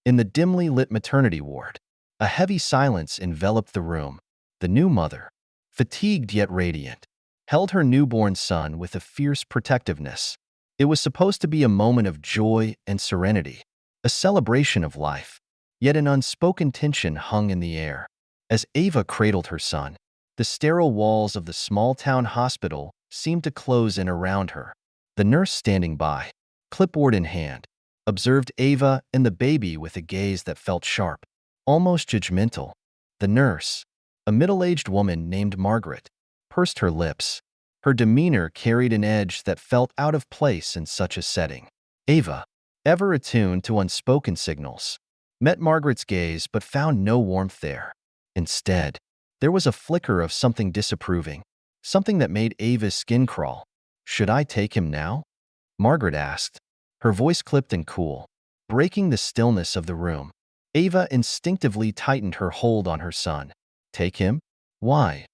In the dimly lit maternity ward, a heavy silence enveloped the room. The new mother, fatigued yet radiant, held her newborn son with a fierce protectiveness. It was supposed to be a moment of joy and serenity, a celebration of life. Yet an unspoken tension hung in the air. As Ava cradled her son, the sterile walls of the small-town hospital seemed to close in around her. The nurse standing by, clipboard in hand, observed Ava and the baby with a gaze that felt sharp, almost judgmental. The nurse, a middle-aged woman named Margaret, pursed her lips. Her demeanor carried an edge that felt out of place in such a setting. Ava, ever attuned to unspoken signals, met Margaret's gaze but found no warmth there. Instead, there was a flicker of something disapproving, something that made Ava's skin crawl. "Should I take him now?" Margaret asked, her voice clipped and cool, breaking the stillness of the room. Ava instinctively tightened her hold on her son. "Take him? Why?"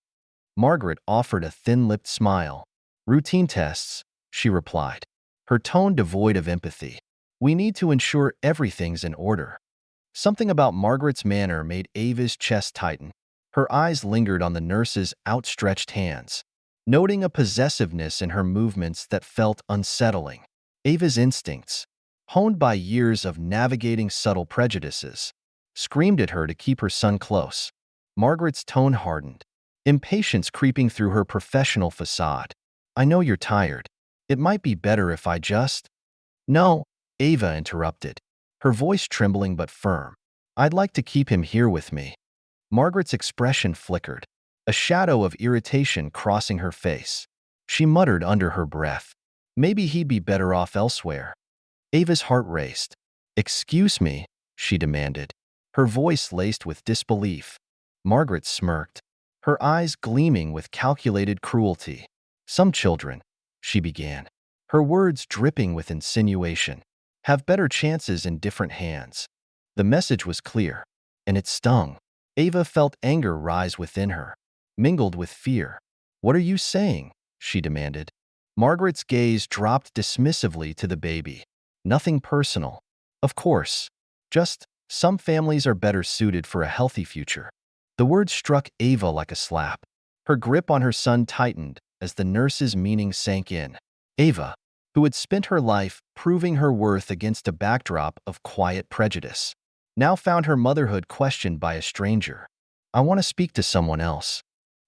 Margaret offered a thin-lipped smile. "Routine tests," she replied, her tone devoid of empathy. "We need to ensure everything's in order." Something about Margaret's manner made Ava's chest tighten. Her eyes lingered on the nurse's outstretched hands, noting a possessiveness in her movements that felt unsettling. Ava's instincts, honed by years of navigating subtle prejudices, screamed at her to keep her son close. Margaret's tone hardened, impatience creeping through her professional facade. "I know you're tired. It might be better if I just—" "No," Ava interrupted, her voice trembling but firm. "I'd like to keep him here with me." Margaret's expression flickered, a shadow of irritation crossing her face. She muttered under her breath, "Maybe he'd be better off elsewhere." Ava's heart raced. "Excuse me," she demanded, her voice laced with disbelief. Margaret smirked, her eyes gleaming with calculated cruelty. "Some children," she began, her words dripping with insinuation, "have better chances in different hands." The message was clear, and it stung. Ava felt anger rise within her, mingled with fear. "What are you saying?" she demanded. Margaret's gaze dropped dismissively to the baby. "Nothing personal. Of course. Just, some families are better suited for a healthy future." The words struck Ava like a slap. Her grip on her son tightened as the nurse's meaning sank in. Ava, who had spent her life proving her worth against a backdrop of quiet prejudice, now found her motherhood questioned by a stranger. "I want to speak to someone else,"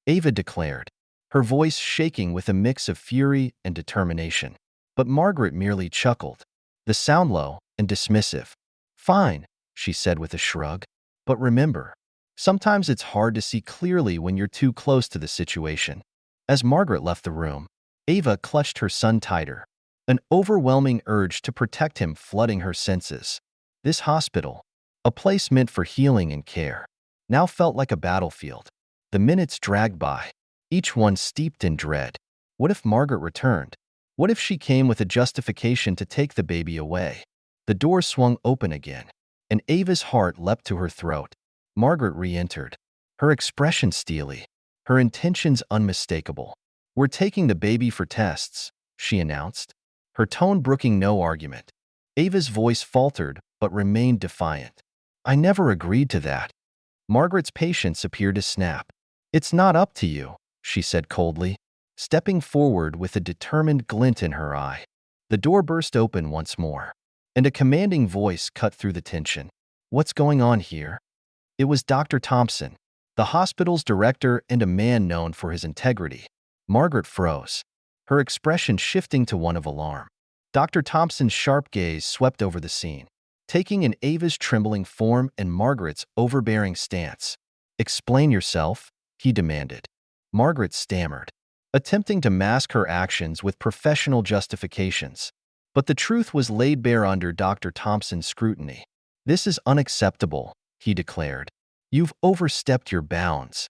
Ava declared, her voice shaking with a mix of fury and determination. But Margaret merely chuckled, the sound low and dismissive. "Fine," she said with a shrug. "But remember, sometimes it's hard to see clearly when you're too close to the situation." As Margaret left the room, Ava clutched her son tighter, an overwhelming urge to protect him flooding her senses. This hospital, a place meant for healing and care, now felt like a battlefield. The minutes dragged by, each one steeped in dread. What if Margaret returned? What if she came with a justification to take the baby away? The door swung open again, and Ava's heart leapt to her throat. Margaret re-entered, her expression steely, her intentions unmistakable. "We're taking the baby for tests," she announced, her tone brooking no argument. Ava's voice faltered but remained defiant. "I never agreed to that." Margaret's patience appeared to snap. "It's not up to you," she said coldly, stepping forward with a determined glint in her eye. The door burst open once more, and a commanding voice cut through the tension. "What's going on here?" It was Dr. Thompson, the hospital's director and a man known for his integrity. Margaret froze, her expression shifting to one of alarm. Dr. Thompson's sharp gaze swept over the scene, taking in Ava's trembling form and Margaret's overbearing stance. "Explain yourself," he demanded. Margaret stammered, attempting to mask her actions with professional justifications. But the truth was laid bare under Dr. Thompson's scrutiny. "This is unacceptable," he declared. "You've overstepped your bounds."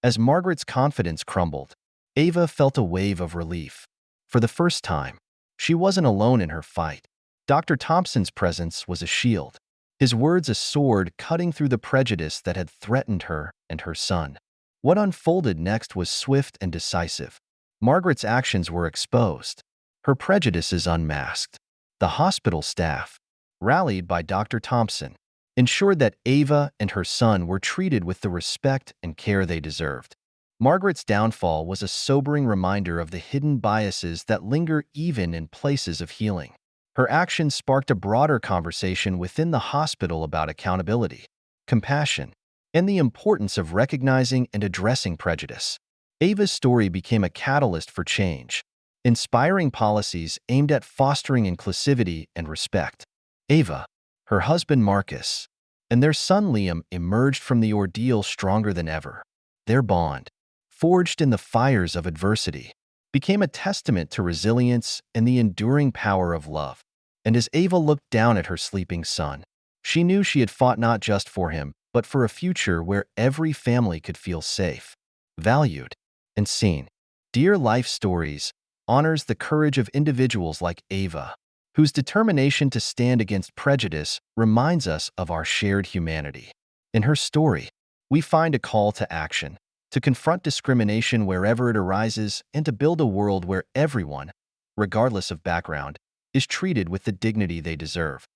As Margaret's confidence crumbled, Ava felt a wave of relief. For the first time, she wasn't alone in her fight. Dr. Thompson's presence was a shield, his words a sword cutting through the prejudice that had threatened her and her son. What unfolded next was swift and decisive. Margaret's actions were exposed, her prejudices unmasked. The hospital staff, rallied by Dr. Thompson, ensured that Ava and her son were treated with the respect and care they deserved. Margaret's downfall was a sobering reminder of the hidden biases that linger even in places of healing. Her actions sparked a broader conversation within the hospital about accountability, compassion, and the importance of recognizing and addressing prejudice. Ava's story became a catalyst for change, inspiring policies aimed at fostering inclusivity and respect. Ava, her husband Marcus, and their son Liam emerged from the ordeal stronger than ever. Their bond, forged in the fires of adversity, became a testament to resilience and the enduring power of love. And as Ava looked down at her sleeping son, she knew she had fought not just for him, but for a future where every family could feel safe, valued, and seen. Dear Life Stories honors the courage of individuals like Ava, whose determination to stand against prejudice reminds us of our shared humanity. In her story, we find a call to action, to confront discrimination wherever it arises, and to build a world where everyone, regardless of background, is treated with the dignity they deserve.